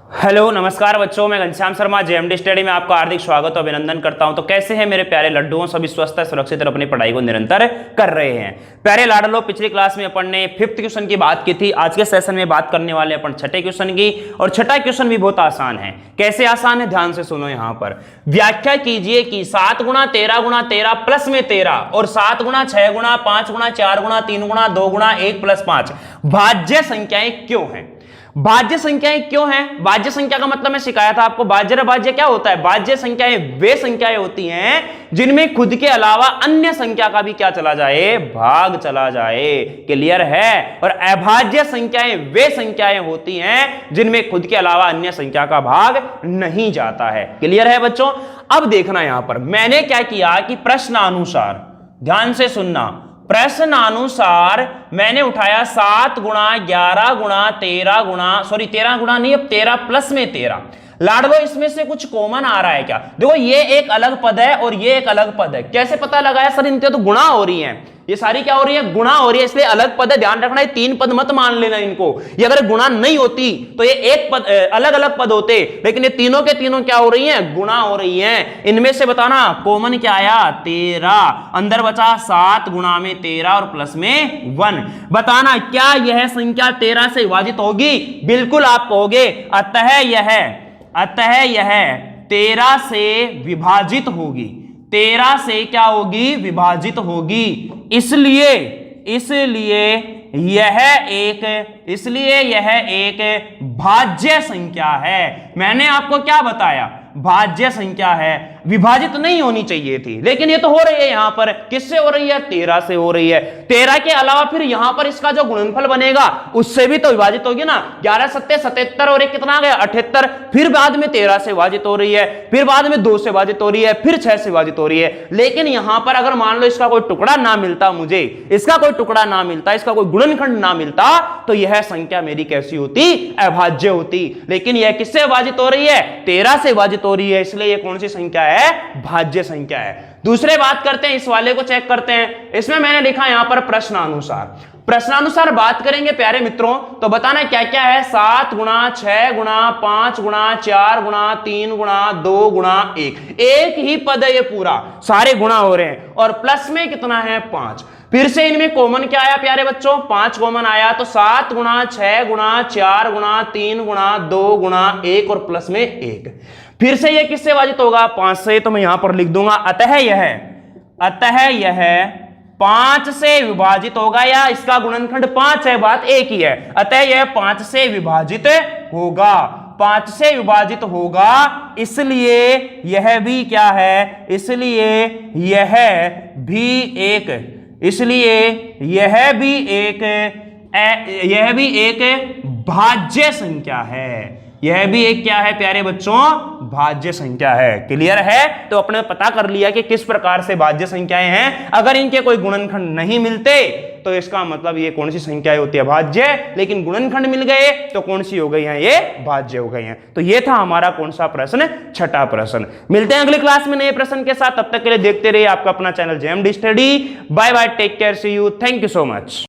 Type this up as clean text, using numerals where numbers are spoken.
Hello नमस्कार बच्चों, मैं घनश्याम शर्मा जेएमडी स्टडी में आपका हार्दिक स्वागत और अभिनंदन करता हूं। तो कैसे हैं मेरे प्यारे लड्डुओं, सभी स्वस्थ है, सुरक्षित और अपनी पढ़ाई को निरंतर कर रहे हैं। प्यारे लाडलो, पिछली क्लास में अपन ने 5th क्वेश्चन की बात की थी। आज के सेशन में बात करने वाले अपन 6ठे क्वेश्चन की, और 6ठा क्वेश्चन भी बहुत आसान है। कैसे आसान है, ध्यान से सुनो। यहां पर व्याख्या कीजिए कि 7 गुणा 13 गुणा 13 प्लस में 13 और 7 गुणा 6 गुणा 5 गुणा 4 गुणा 3 गुणा 2 गुणा 1 प्लस 5 भाज्य संख्याएं क्यों हैं। भाज्य संख्याएं क्यों हैं? भाज्य संख्या का मतलब मैं सिखाया था आपको। भाज्य भाज्य क्या होता है? भाज्य संख्याएं वे संख्याएं होती हैं जिनमें खुद के अलावा अन्य संख्या का भी क्या चला जाए, भाग चला जाए। क्लियर है? और अभाज्य संख्याएं वे संख्याएं होती हैं जिनमें खुद के अलावा अन्य संख्या का भाग नहीं जाता है। क्लियर है बच्चों? अब देखना, यहां पर मैंने क्या किया कि प्रश्नानुसार, ध्यान से सुनना, प्रश्नानुसार मैंने उठाया 7 गुणा 11 गुणा 13 गुणा 13 गुणा नहीं, अब 13 प्लस में 13। लाडलो, इसमें से कुछ कॉमन आ रहा है क्या? देखो, ये एक अलग पद है और ये एक अलग पद है। कैसे पता लगाया सर? इनके तो गुणा हो रही हैं, ये सारी क्या हो रही है, गुणा हो रही है, इसलिए अलग पद है। ध्यान रखना, ये 3 पद मत मान लेना इनको। ये अगर गुणा नहीं होती तो ये एक पद, अलग अलग पद होते, लेकिन ये तीनों के तीनों क्या हो रही हैं, गुणा हो रही हैं। इनमें से बताना कॉमन क्या आया, 13। अंदर बचा 7 गुणा में 13 और प्लस में 1। बताना क्या यह संख्या 13 से विभाजित होगी? बिल्कुल आप कहोगे अतः यह 13 से विभाजित होगी। 13 से क्या होगी, विभाजित होगी। इसलिए यह एक भाज्य संख्या है। मैंने आपको क्या बताया? भाज्य संख्या है, विभाजित नहीं होनी चाहिए थी, लेकिन ये तो हो रही है। यहां पर किससे हो रही है? 13 से हो रही है। 13 के अलावा फिर यहां पर इसका जो गुणनफल बनेगा उससे भी तो विभाजित होगी ना। 11 सत्ते 77 और एक कितना आ गया, 78। फिर बाद में 13 से विभाजित हो रही है, फिर बाद में 2 से विभाजित हो रही है, फिर 6 से विभाजित हो रही है। लेकिन यहां पर अगर मान लो इसका कोई टुकड़ा ना मिलता, मुझे इसका कोई टुकड़ा ना मिलता, इसका कोई गुणनखंड ना मिलता, तो यह संख्या मेरी कैसी होती, अभाज्य होती। लेकिन यह किससे विभाजित हो रही है? 13 से विभाजित हो रही है, इसलिए ये कौन सी संख्या है, भाज्य संख्या है। दूसरे बात करते हैं, इस वाले को चेक करते हैं। इसमें मैंने लिखा यहां पर प्रश्नानुसार बात करेंगे प्यारे मित्रों, तो बताना क्या क्या है। 7 गुणा 6 गुणा 5 गुणा 4 गुणा 3 गुणा 2 गुणा 1, एक ही पद है ये पूरा, सारे गुणा हो रहे हैं। और प्लस में कितना है, 5। फिर से इनमें कॉमन क्या आया प्यारे बच्चों, 5 कॉमन आया। तो 7 गुणा 6 गुणा 4 गुणा 3 गुणा 2 गुणा 1 और प्लस में 1। फिर से ये किससे विभाजित होगा, 5 से। तो मैं यहां पर लिख दूंगा अतः यह 5 से विभाजित होगा, या इसका गुणनखंड 5 है, बात एक ही है। अतः यह 5 से विभाजित होगा, 5 से विभाजित होगा। इसलिए यह भी क्या है, इसलिए यह भी एक भाज्य संख्या है। यह भी एक क्या है प्यारे बच्चों, भाज्य संख्या है। क्लियर है? तो अपने पता कर लिया कि किस प्रकार से भाज्य संख्याएं हैं। अगर इनके कोई गुणनखंड नहीं मिलते तो इसका मतलब ये कौन सी संख्याएं होती है, भाज्य। लेकिन गुणनखंड मिल गए तो कौन सी हो गई हैं, ये भाज्य हो गई हैं। तो ये था हमारा कौन सा प्रश्न, 6ठा प्रश्न। मिलते हैं अगली क्लास में नए प्रश्न के साथ। तब तक के लिए देखते रहिए आपका अपना channel JMD study. Bye bye, take care, see you, thank you so much.